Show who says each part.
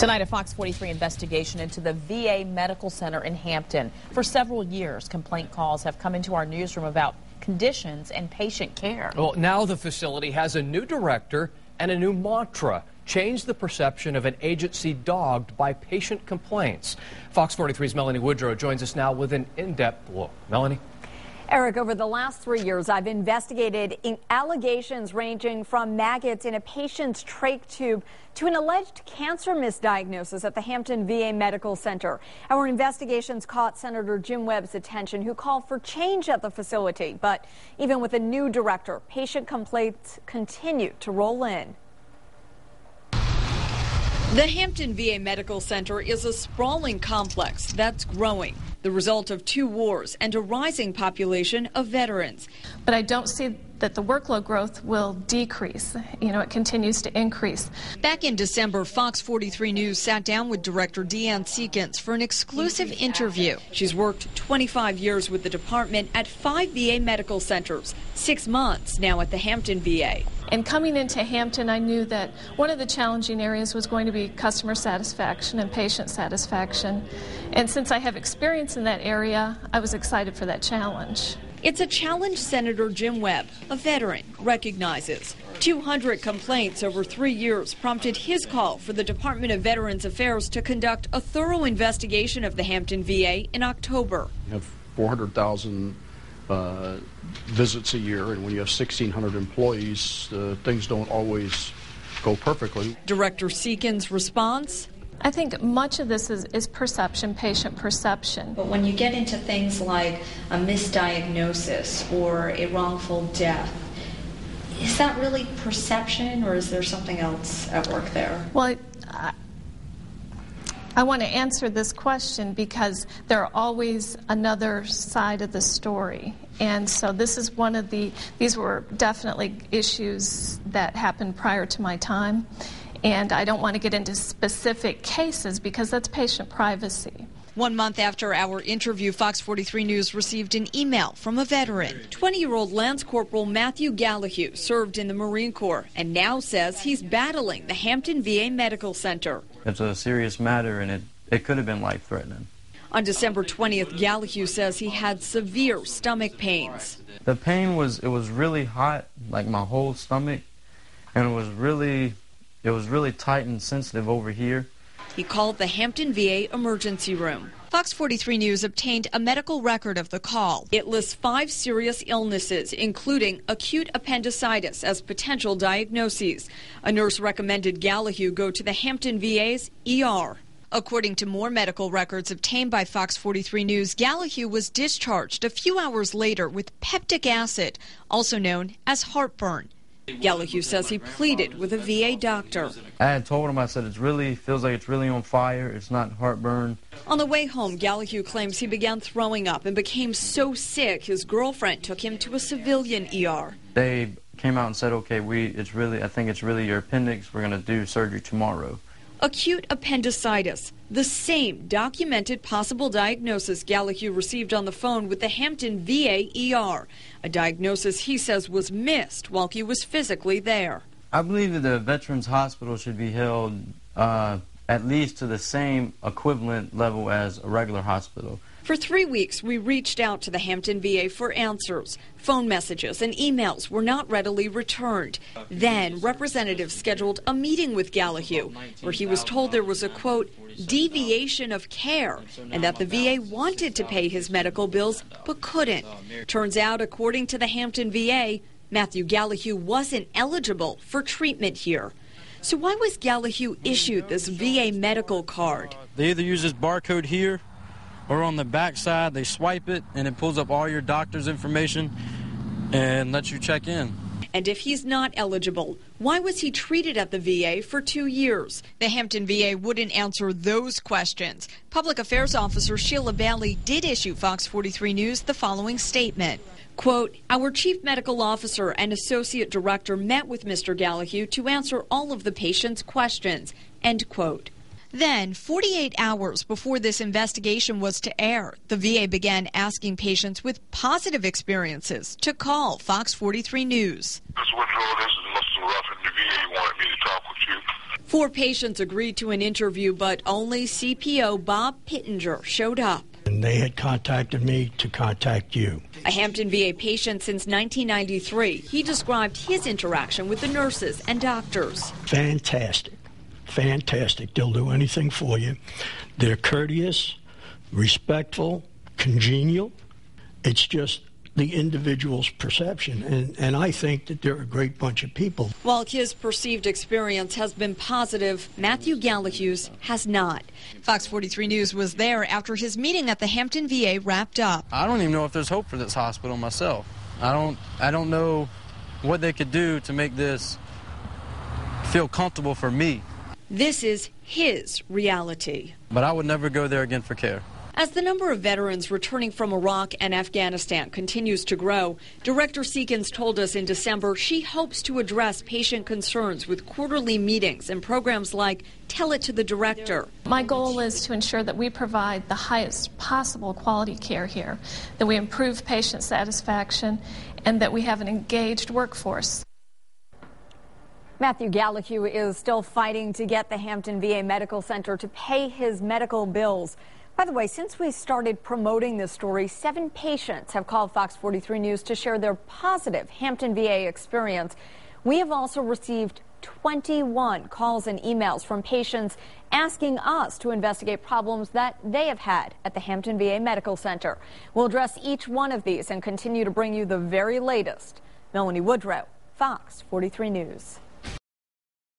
Speaker 1: Tonight, a Fox 43 investigation into the VA Medical Center in Hampton. For several years, complaint calls have come into our newsroom about conditions and patient care.
Speaker 2: Well, now the facility has a new director and a new mantra: change the perception of an agency dogged by patient complaints. Fox 43's Melanie Woodrow joins us now with an in-depth look. Melanie?
Speaker 3: Eric, over the last 3 years, I've investigated allegations ranging from maggots in a patient's trach tube to an alleged cancer misdiagnosis at the Hampton VA Medical Center. Our investigations caught Senator Jim Webb's attention, who called for change at the facility. But even with a new director, patient complaints continue to roll in. The Hampton VA Medical Center is a sprawling complex that's growing, the result of 2 wars and a rising population of veterans.
Speaker 4: But I don't see that the workload growth will decrease. It continues to increase.
Speaker 3: Back in December, Fox 43 News sat down with Director Deanne Seekins for an exclusive interview. She's worked 25 years with the department at 5 VA medical centers, 6 months now at the Hampton VA.
Speaker 4: And coming into Hampton, I knew that one of the challenging areas was going to be customer satisfaction and patient satisfaction. And since I have experience in that area, I was excited for that challenge.
Speaker 3: It's a challenge Senator Jim Webb, a veteran, recognizes. 200 complaints over 3 years prompted his call for the Department of Veterans Affairs to conduct a thorough investigation of the Hampton VA in October.
Speaker 5: You have 400,000 visits a year, and when you have 1,600 employees, things don't always go perfectly.
Speaker 3: Director Seekins' response?
Speaker 4: I think much of this is perception, patient perception.
Speaker 6: But when you get into things like a misdiagnosis or a wrongful death, is that really perception, or is there something else at work there?
Speaker 4: Well, I want to answer this question because there are always another side of the story. And so this is these were definitely issues that happened prior to my time. And I don't want to get into specific cases because that's patient privacy.
Speaker 3: 1 month after our interview, Fox 43 News received an email from a veteran. 20-year-old Lance Corporal Matthew Gallahue served in the Marine Corps and now says he's battling the Hampton VA Medical Center.
Speaker 7: It's a serious matter, and it could have been life-threatening.
Speaker 3: On December 20th, Gallahue says he had severe stomach pains.
Speaker 7: The pain was really hot, like my whole stomach, and it was really tight and sensitive over here.
Speaker 3: He called the Hampton VA emergency room. Fox 43 News obtained a medical record of the call. It lists 5 serious illnesses, including acute appendicitis as potential diagnoses. A nurse recommended Gallahue go to the Hampton VA's ER. According to more medical records obtained by Fox 43 News, Gallahue was discharged a few hours later with peptic acid, also known as heartburn. Gallahue says he pleaded with a VA doctor.
Speaker 7: I had told him, I said, it feels like it's really on fire. It's not heartburn.
Speaker 3: On the way home, Gallahue claims he began throwing up and became so sick his girlfriend took him to a civilian ER.
Speaker 7: They came out and said, okay, I think it's really your appendix. We're going to do surgery tomorrow.
Speaker 3: Acute appendicitis, the same documented possible diagnosis Gallahue received on the phone with the Hampton VA ER, a diagnosis he says was missed while he was physically there.
Speaker 7: I believe that the Veterans Hospital should be held at least to the same equivalent level as a regular hospital.
Speaker 3: For 3 weeks, we reached out to the Hampton VA for answers. Phone messages and emails were not readily returned. Then, representatives scheduled a meeting with Gallahue, where he was told there was a, quote, deviation of care, and that the VA wanted to pay his medical bills but couldn't. Turns out, according to the Hampton VA, Matthew Gallahue wasn't eligible for treatment here. So why was Gallahue issued this VA medical card?
Speaker 8: They either use this barcode here, or on the back side, they swipe it, and it pulls up all your doctor's information and lets you check in.
Speaker 3: And if he's not eligible, why was he treated at the VA for 2 years? The Hampton VA wouldn't answer those questions. Public Affairs Officer Sheila Bailey did issue Fox 43 News the following statement. Quote, our chief medical officer and associate director met with Mr. Gallahue to answer all of the patient's questions, end quote. Then, 48 hours before this investigation was to air, the VA began asking patients with positive experiences to call Fox 43 News.
Speaker 9: Ms. Woodrow, this is Mr. Ruffin. The VA wanted me to talk with you.
Speaker 3: 4 patients agreed to an interview, but only CPO Bob Pittenger showed up.
Speaker 9: And they had contacted me to contact you.
Speaker 3: A Hampton VA patient since 1993, he described his interaction with the nurses and doctors.
Speaker 9: Fantastic. Fantastic. They'll do anything for you. They're courteous, respectful, congenial. It's just the individual's perception, and I think that they're a great bunch of people.
Speaker 3: While his perceived experience has been positive, Matthew Gallahue's has not. Fox 43 News was there after his meeting at the Hampton VA wrapped up.
Speaker 8: I don't even know if there's hope for this hospital myself. I don't know what they could do to make this feel comfortable for me.
Speaker 3: This is his reality.
Speaker 8: But I would never go there again for care.
Speaker 3: As the number of veterans returning from Iraq and Afghanistan continues to grow, Director Seekins told us in December she hopes to address patient concerns with quarterly meetings and programs like Tell It to the Director.
Speaker 4: My goal is to ensure that we provide the highest possible quality care here, that we improve patient satisfaction, and that we have an engaged workforce.
Speaker 10: Matthew Gallahue is still fighting to get the Hampton VA Medical Center to pay his medical bills. By the way, since we started promoting this story, 7 patients have called Fox 43 News to share their positive Hampton VA experience. We have also received 21 calls and emails from patients asking us to investigate problems that they have had at the Hampton VA Medical Center. We'll address each one of these and continue to bring you the very latest. Melanie Woodrow, Fox 43 News.